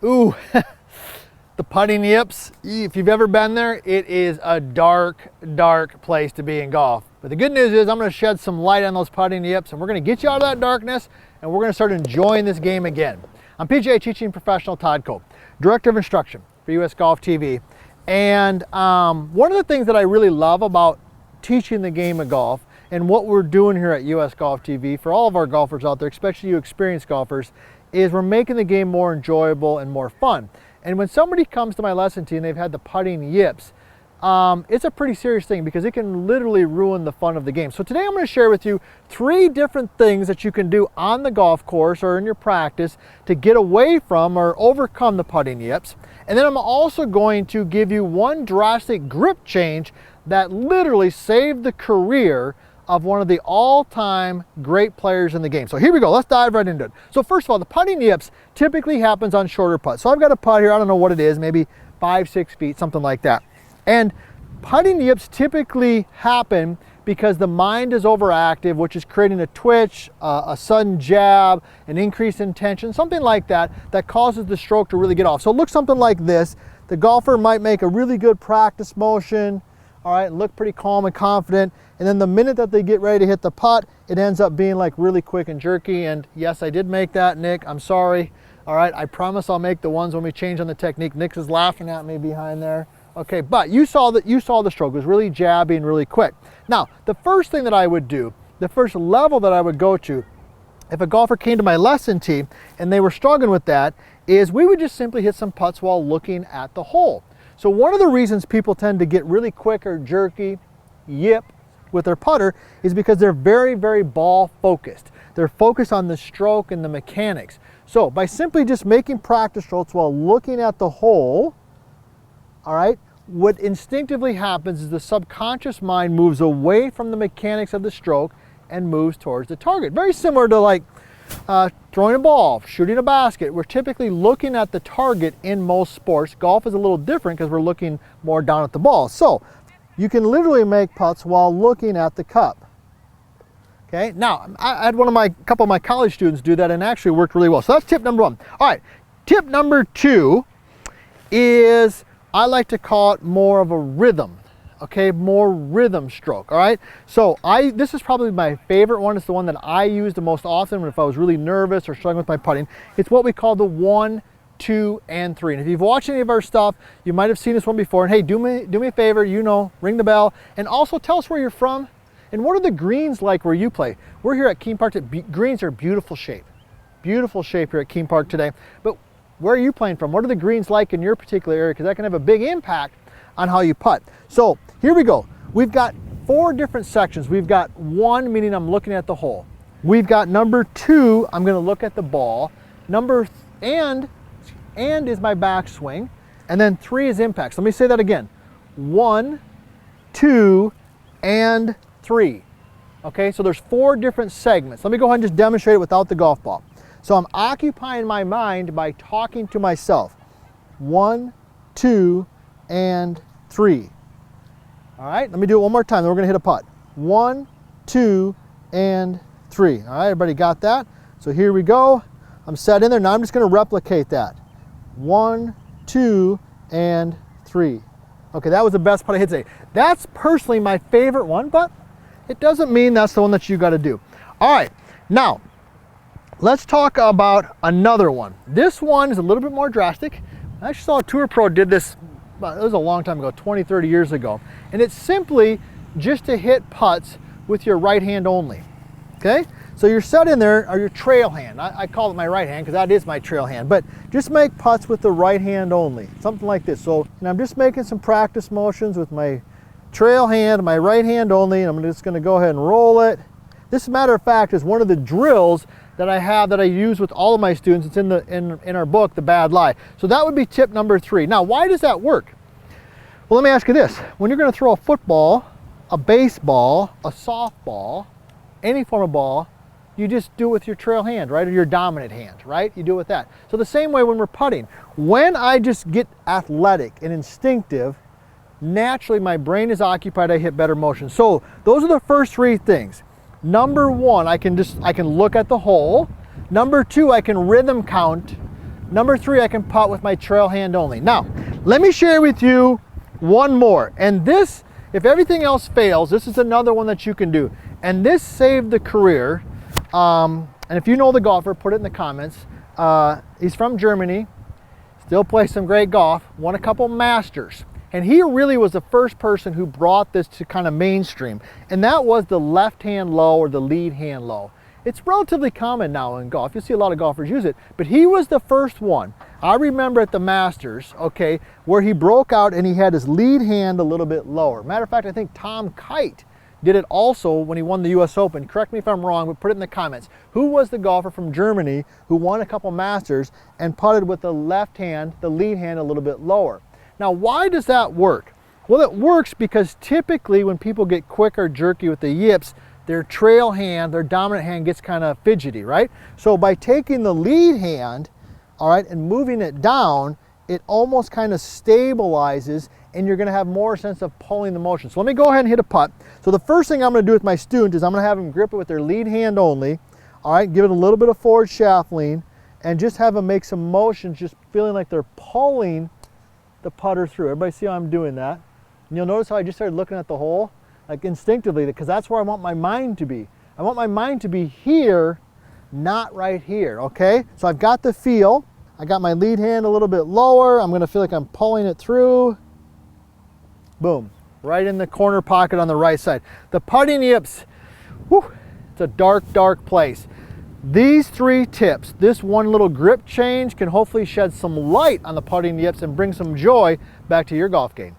Ooh, the putting yips. If you've ever been there, it is a dark, dark place to be in golf. But the good news is I'm going to shed some light on those putting yips, and we're going to get you out of that darkness, and we're going to start enjoying this game again. I'm PGA teaching professional Todd Cope, Director of Instruction for US Golf TV. And one of the things that I really love about teaching the game of golf and what we're doing here at US Golf TV for all of our golfers out there, especially you experienced golfers, is we're making the game more enjoyable and more fun. And when somebody comes to my lesson team, they've had the putting yips, it's a pretty serious thing because it can literally ruin the fun of the game. So today I'm going to share with you 3 different things that you can do on the golf course or in your practice to get away from or overcome the putting yips. And then I'm also going to give you one drastic grip change that literally saved the career of one of the all-time great players in the game. So here we go, let's dive right into it. So first of all, the putting yips typically happens on shorter putts. So I've got a putt here, I don't know what it is, maybe 5-6 feet, something like that. And putting yips typically happen because the mind is overactive, which is creating a twitch, a sudden jab, an increase in tension, something like that, that causes the stroke to really get off. So it looks something like this. The golfer might make a really good practice motion, all right, look pretty calm and confident, and then the minute that they get ready to hit the putt, it ends up being like really quick and jerky. And yes, I did make that, Nick, I'm sorry. All right, I promise I'll make the ones when we change on the technique. Nick is laughing at me behind there. Okay, but you saw the stroke, it was really jabby and really quick. Now, the first thing that I would do, the first level that I would go to, if a golfer came to my lesson team and they were struggling with that, is we would just simply hit some putts while looking at the hole. So one of the reasons people tend to get really quick or jerky, yip, with their putter is because they're very, very ball focused. They're focused on the stroke and the mechanics. So by simply just making practice strokes while looking at the hole, all right, what instinctively happens is the subconscious mind moves away from the mechanics of the stroke and moves towards the target. Very similar to like throwing a ball, shooting a basket. We're typically looking at the target in most sports. Golf is a little different because we're looking more down at the ball. So you can literally make putts while looking at the cup. Okay, now I had a couple of my college students do that and actually worked really well. So that's tip number 1. All right, tip number 2 is, I like to call it more of a rhythm, okay, more rhythm stroke, all right? So this is probably my favorite one. It's the one that I use the most often if I was really nervous or struggling with my putting. It's what we call the 1, 2, and 3. And if you've watched any of our stuff, you might have seen this one before. And hey, do me a favor, ring the bell, and also tell us where you're from and what are the greens like where you play. We're here at Keene Park. Greens are beautiful shape here at Keene Park today. But where are you playing from? What are the greens like in your particular area? Because that can have a big impact on how you putt. So here we go. We've got 4 different sections. We've got 1, meaning I'm looking at the hole. We've got number 2, I'm going to look at the ball. And is my backswing. And then 3 is impacts. Let me say that again. 1, 2, and 3. Okay, so there's 4 different segments. Let me go ahead and just demonstrate it without the golf ball. So I'm occupying my mind by talking to myself. 1, 2, and 3. All right, let me do it one more time, then we're gonna hit a putt. 1, 2, and 3. All right, everybody got that? So here we go. I'm set in there. Now I'm just gonna replicate that. 1, 2, and 3. Okay, that was the best putt I hit today. That's personally my favorite one, but it doesn't mean that's the one that you gotta do. All right, now, let's talk about another one. This one is a little bit more drastic. I actually saw a tour pro did this, it was a long time ago, 20, 30 years ago. And it's simply just to hit putts with your right hand only, okay? So you're set in there, or your trail hand. I call it my right hand because that is my trail hand, but just make putts with the right hand only, something like this. So I'm just making some practice motions with my trail hand, my right hand only, and I'm just gonna go ahead and roll it. This, as a matter of fact, is one of the drills that I use with all of my students. It's in our book, The Bad Lie. So that would be tip number 3. Now, why does that work? Well, let me ask you this. When you're gonna throw a football, a baseball, a softball, any form of ball, you just do it with your trail hand, right? Or your dominant hand, right? You do it with that. So the same way when we're putting, when I just get athletic and instinctive, naturally my brain is occupied, I hit better motion. So those are the first 3 things. Number 1, I can look at the hole. Number 2, I can rhythm count Number 3, I can putt with my trail hand only. Now, let me share with you one more. And this, if everything else fails, this is another one that you can do. And this saved the career. And if you know the golfer, put it in the comments. He's from Germany, still plays some great golf, won a couple Masters. And he really was the first person who brought this to kind of mainstream. And that was the left hand low or the lead hand low. It's relatively common now in golf. You see a lot of golfers use it, but he was the first one. I remember at the Masters, okay, where he broke out and he had his lead hand a little bit lower. Matter of fact, I think Tom Kite did it also when he won the US Open. Correct me if I'm wrong, but put it in the comments. Who was the golfer from Germany who won a couple Masters and putted with the left hand, the lead hand a little bit lower? Now, why does that work? Well, it works because typically when people get quick or jerky with the yips, their trail hand, their dominant hand gets kind of fidgety, right? So by taking the lead hand, all right, and moving it down, it almost kind of stabilizes and you're gonna have more sense of pulling the motion. So let me go ahead and hit a putt. So the first thing I'm gonna do with my student is I'm gonna have him grip it with their lead hand only, all right, give it a little bit of forward shaft lean and just have them make some motions, just feeling like they're pulling the putter through. Everybody see how I'm doing that? And you'll notice how I just started looking at the hole, like instinctively, because that's where I want my mind to be. I want my mind to be here, not right here, okay? So I've got the feel. I got my lead hand a little bit lower. I'm gonna feel like I'm pulling it through. Boom, right in the corner pocket on the right side. The putting yips, whew, it's a dark, dark place. These 3 tips, this one little grip change can hopefully shed some light on the putting yips and bring some joy back to your golf game.